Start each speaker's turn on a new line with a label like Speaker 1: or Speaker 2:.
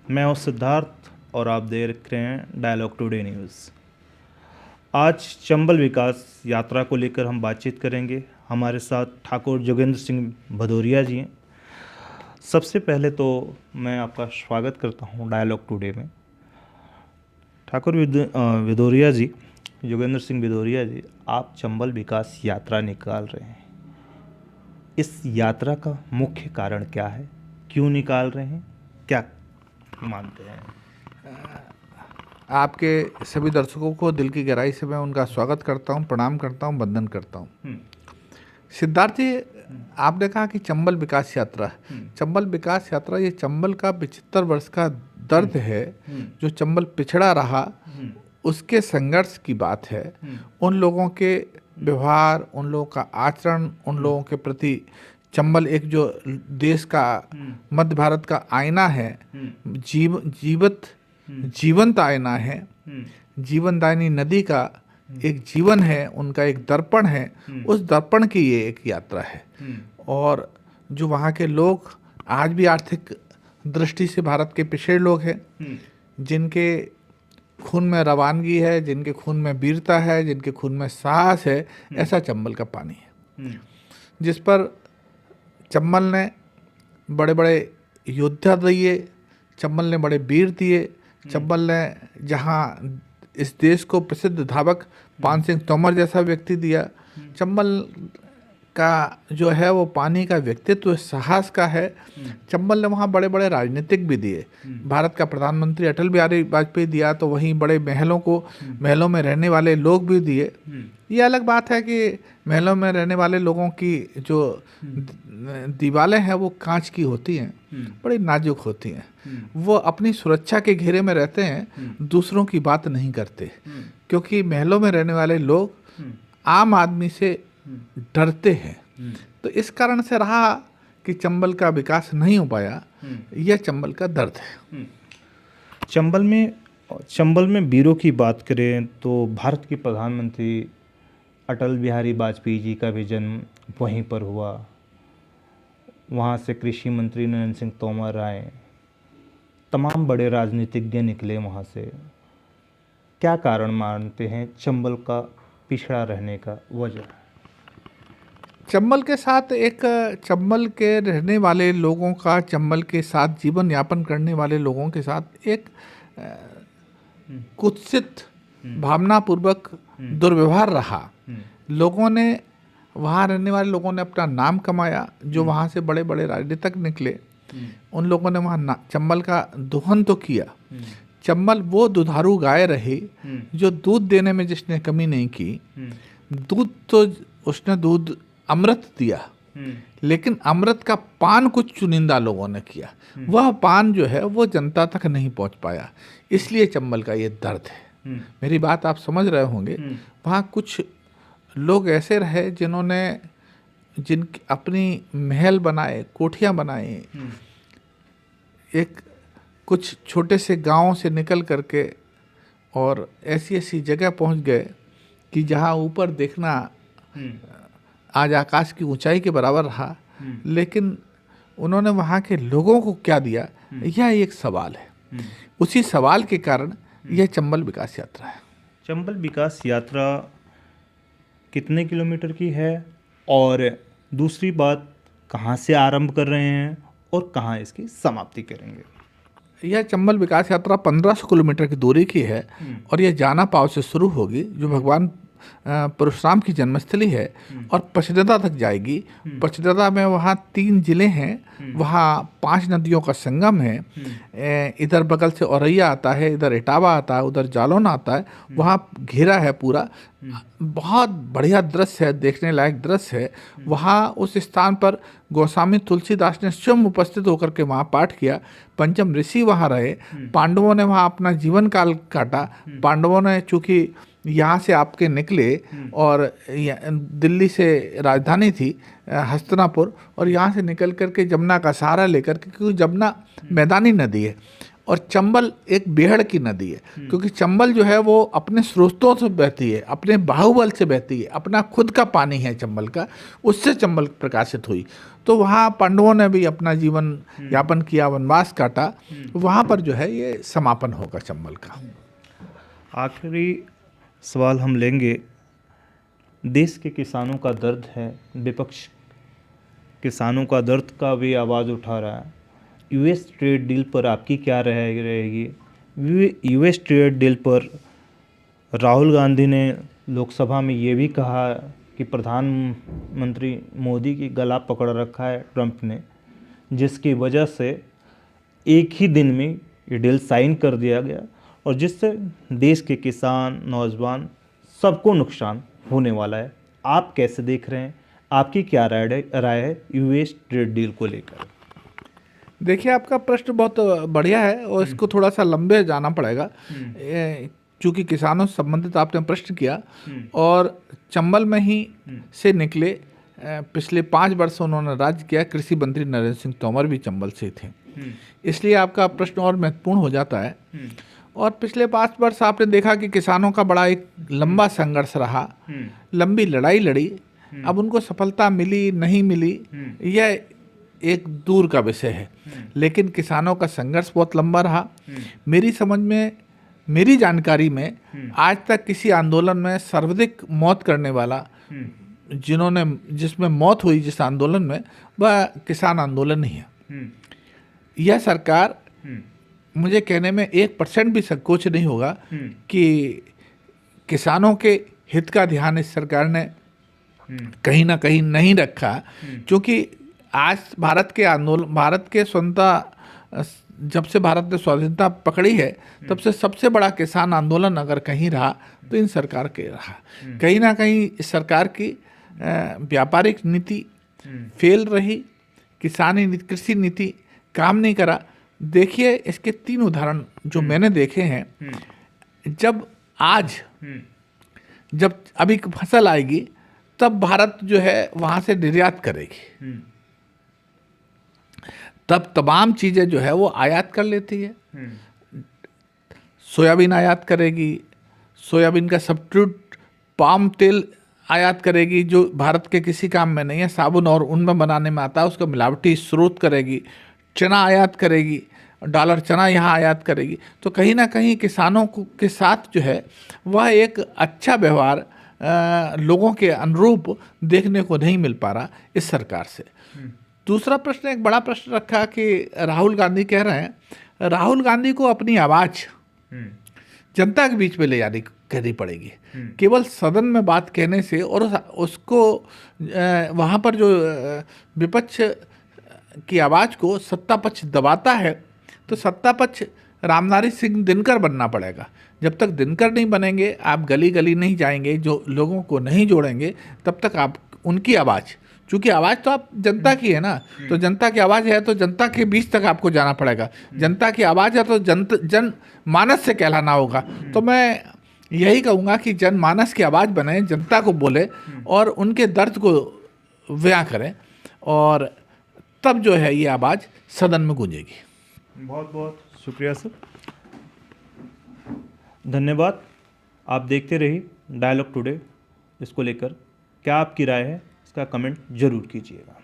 Speaker 1: मैं हूं सिद्धार्थ और आप देख रहे हैं डायलॉग टुडे न्यूज़। आज चंबल विकास यात्रा को लेकर हम बातचीत करेंगे। हमारे साथ ठाकुर जोगेंद्र सिंह भदौरिया जी हैं। सबसे पहले तो मैं आपका स्वागत करता हूं डायलॉग टुडे में। ठाकुर भदौरिया जी, जोगेंद्र सिंह भदौरिया जी, आप चंबल विकास यात्रा निकाल रहे हैं। इस यात्रा का मुख्य कारण क्या है? क्यों निकाल रहे हैं? क्या मानते हैं?
Speaker 2: आपके सभी दर्शकों को दिल की गहराई से मैं उनका स्वागत करता हूं, प्रणाम करता हूं, वंदन करता हूं। सिद्धार्थ जी, आपने कहा कि चंबल विकास यात्रा, चंबल विकास यात्रा ये चंबल का 75 वर्ष का दर्द है जो चंबल पिछड़ा रहा, उसके संघर्ष की बात है। उन लोगों के व्यवहार, उन लोगों का आचरण, उन लोगों के प्रति चंबल एक जो देश का, मध्य भारत का आईना है, जीवंत आईना है, जीवनदायिनी नदी का एक जीवन है, उनका एक दर्पण है। उस दर्पण की ये एक यात्रा है। और जो वहाँ के लोग आज भी आर्थिक दृष्टि से भारत के पिछड़े लोग हैं, जिनके खून में रवानगी है, जिनके खून में वीरता है, जिनके खून में साहस है, ऐसा चंबल का पानी है, जिस पर चंबल ने बड़े बड़े योद्धा दिए, चंबल ने बड़े वीर दिए, चंबल ने जहाँ इस देश को प्रसिद्ध धावक पान सिंह तोमर जैसा व्यक्ति दिया, चंबल का जो है वो पानी का व्यक्तित्व साहस का है। चंबल ने वहाँ बड़े बड़े राजनीतिक भी दिए। भारत का प्रधानमंत्री अटल बिहारी वाजपेयी दिया, तो वहीं बड़े महलों में रहने वाले लोग भी दिए। ये अलग बात है कि महलों में रहने वाले लोगों की जो दीवारें हैं वो कांच की होती हैं, बड़ी नाजुक होती हैं। वो अपनी सुरक्षा के घेरे में रहते हैं, दूसरों की बात नहीं करते, क्योंकि महलों में रहने वाले लोग आम आदमी से डरते हैं। तो इस कारण से रहा कि चंबल का विकास नहीं हो पाया। यह चंबल का दर्द है।
Speaker 1: चंबल में वीरों की बात करें तो भारत के प्रधानमंत्री अटल बिहारी वाजपेयी जी का भी जन्म वहीं पर हुआ। वहाँ से कृषि मंत्री नरेंद्र सिंह तोमर आए, तमाम बड़े राजनीतिज्ञ निकले वहाँ से। क्या कारण मानते हैं चंबल का पिछड़ा रहने का वजह?
Speaker 2: चंबल के साथ चंबल के रहने वाले लोगों का, चंबल के साथ जीवन यापन करने वाले लोगों के साथ एक कुत्सित भावनापूर्वक दुर्व्यवहार रहा। लोगों ने, वहाँ रहने वाले लोगों ने अपना नाम कमाया। जो वहाँ से बड़े बड़े राजनीतिक निकले, उन लोगों ने वहाँ चंबल का दोहन तो किया। चंबल वो दुधारू गाय रही जो दूध देने में जिसने कमी नहीं की। उसने दूध अमृत दिया, लेकिन अमृत का पान कुछ चुनिंदा लोगों ने किया। वह पान जो है वो जनता तक नहीं पहुंच पाया, इसलिए चंबल का ये दर्द है। मेरी बात आप समझ रहे होंगे। वहाँ कुछ लोग ऐसे रहे जिन अपनी महल बनाए, कोठियाँ बनाए, एक कुछ छोटे से गांव से निकल करके और ऐसी ऐसी जगह पहुंच गए कि जहां ऊपर देखना आज आकाश की ऊंचाई के बराबर रहा। लेकिन उन्होंने वहाँ के लोगों को क्या दिया, यह एक सवाल है। उसी सवाल के कारण यह चंबल विकास यात्रा है।
Speaker 1: चंबल विकास यात्रा कितने किलोमीटर की है, और दूसरी बात, कहाँ से आरंभ कर रहे हैं और कहाँ इसकी समाप्ति करेंगे?
Speaker 2: यह चंबल विकास यात्रा 1500 किलोमीटर की दूरी की है और यह जाना पाव से शुरू होगी, जो भगवान परशुराम की जन्मस्थली है, और पचददा तक जाएगी। पचददा में वहाँ 3 जिले हैं, वहाँ 5 नदियों का संगम है। इधर बगल से औरैया आता है, इधर इटावा आता है, उधर जालौन आता है। वहाँ घेरा है पूरा, बहुत बढ़िया दृश्य है, देखने लायक दृश्य है। वहाँ उस स्थान पर गोस्वामी तुलसीदास ने स्वयं उपस्थित होकर के वहाँ पाठ किया। पंचम ऋषि वहाँ रहे। पांडवों ने वहाँ अपना जीवन काल काटा। पांडवों ने चूँकि यहाँ से आपके निकले और दिल्ली से राजधानी थी हस्तिनापुर, और यहाँ से निकल करके जमुना का सहारा लेकर के, क्योंकि जमुना मैदानी नदी है, और चंबल एक बेहड़ की नदी है, क्योंकि चंबल जो है वो अपने स्रोतों से बहती है, अपने बाहुबल से बहती है, अपना खुद का पानी है चंबल का, उससे चंबल प्रकाशित हुई। तो वहाँ पांडवों ने भी अपना जीवन यापन किया, वनवास काटा, वहाँ पर जो है ये समापन होगा चंबल का।
Speaker 1: आखिरी सवाल हम लेंगे। देश के किसानों का दर्द है, विपक्ष किसानों का दर्द का भी आवाज़ उठा रहा है। यूएस ट्रेड डील पर आपकी क्या राय रहेगी? यूएस ट्रेड डील पर राहुल गांधी ने लोकसभा में ये भी कहा कि प्रधानमंत्री मोदी की गला पकड़ रखा है ट्रंप ने, जिसकी वजह से एक ही दिन में ये डील साइन कर दिया गया और जिससे देश के किसान, नौजवान सबको नुकसान होने वाला है। आप कैसे देख रहे हैं? आपकी क्या राय है यूएस ट्रेड डील को लेकर?
Speaker 2: देखिए, आपका प्रश्न बहुत बढ़िया है और इसको थोड़ा सा लंबे जाना पड़ेगा, चूँकि किसानों से संबंधित आपने प्रश्न किया और चंबल में ही से निकले पिछले 5 वर्ष उन्होंने राज्य किया। कृषि मंत्री नरेंद्र सिंह तोमर भी चंबल से थे, इसलिए आपका प्रश्न और महत्वपूर्ण हो जाता है। और पिछले 5 वर्ष आपने देखा कि किसानों का बड़ा एक लंबा संघर्ष रहा, लंबी लड़ाई लड़ी। अब उनको सफलता मिली नहीं मिली यह एक दूर का विषय है, लेकिन किसानों का संघर्ष बहुत लंबा रहा। मेरी समझ में, मेरी जानकारी में आज तक किसी आंदोलन में सर्वाधिक मौत करने वाला जिसमें मौत हुई जिस आंदोलन में, वह किसान आंदोलन ही है। यह सरकार, मुझे कहने में 1% भी संकोच नहीं होगा कि किसानों के हित का ध्यान इस सरकार ने कहीं ना कहीं नहीं रखा, क्योंकि आज भारत के स्वतंत्रता, जब से भारत ने स्वाधीनता पकड़ी है तब से सबसे बड़ा किसान आंदोलन अगर कहीं रहा तो इन सरकार के रहा। कहीं ना कहीं इस सरकार की व्यापारिक नीति फेल रही, कृषि नीति काम नहीं करा। देखिए, इसके 3 उदाहरण जो मैंने देखे हैं। जब अभी फसल आएगी तब भारत जो है वहाँ से निर्यात करेगी, तब तमाम चीज़ें जो है वो आयात कर लेती है। सोयाबीन आयात करेगी, सोयाबीन का सब्स्टिट्यूट पाम तेल आयात करेगी जो भारत के किसी काम में नहीं है, साबुन और उनमें बनाने में आता है, उसका मिलावटी स्रोत करेगी। चना आयात करेगी, डॉलर चना यहाँ आयात करेगी। तो कहीं ना कहीं किसानों के साथ जो है वह एक अच्छा व्यवहार लोगों के अनुरूप देखने को नहीं मिल पा रहा इस सरकार से। दूसरा प्रश्न, एक बड़ा प्रश्न रखा कि राहुल गांधी कह रहे हैं, राहुल गांधी को अपनी आवाज़ जनता के बीच में ले जानी करनी पड़ेगी। केवल सदन में बात कहने से और उसको वहाँ पर जो विपक्ष की आवाज़ को सत्ता पक्ष दबाता है, तो सत्ता पक्ष रामनारी सिंह दिनकर बनना पड़ेगा। जब तक दिनकर नहीं बनेंगे, आप गली गली नहीं जाएंगे, जो लोगों को नहीं जोड़ेंगे, तब तक आप उनकी आवाज़, चूँकि आवाज़ तो आप जनता की है ना, तो जनता की आवाज़ है तो जनता के बीच तक आपको जाना पड़ेगा। जनता की आवाज़ है तो जन मानस से कहलाना होगा। तो मैं यही कहूँगा कि जनमानस की आवाज़ बने, जनता को बोले और उनके दर्द को बयां करें, और तब जो है ये आवाज़ सदन में गूंजेगी।
Speaker 1: बहुत बहुत शुक्रिया सर, धन्यवाद। आप देखते रहिए डायलॉग टुडे। इसको लेकर क्या आपकी राय है, इसका कमेंट जरूर कीजिएगा।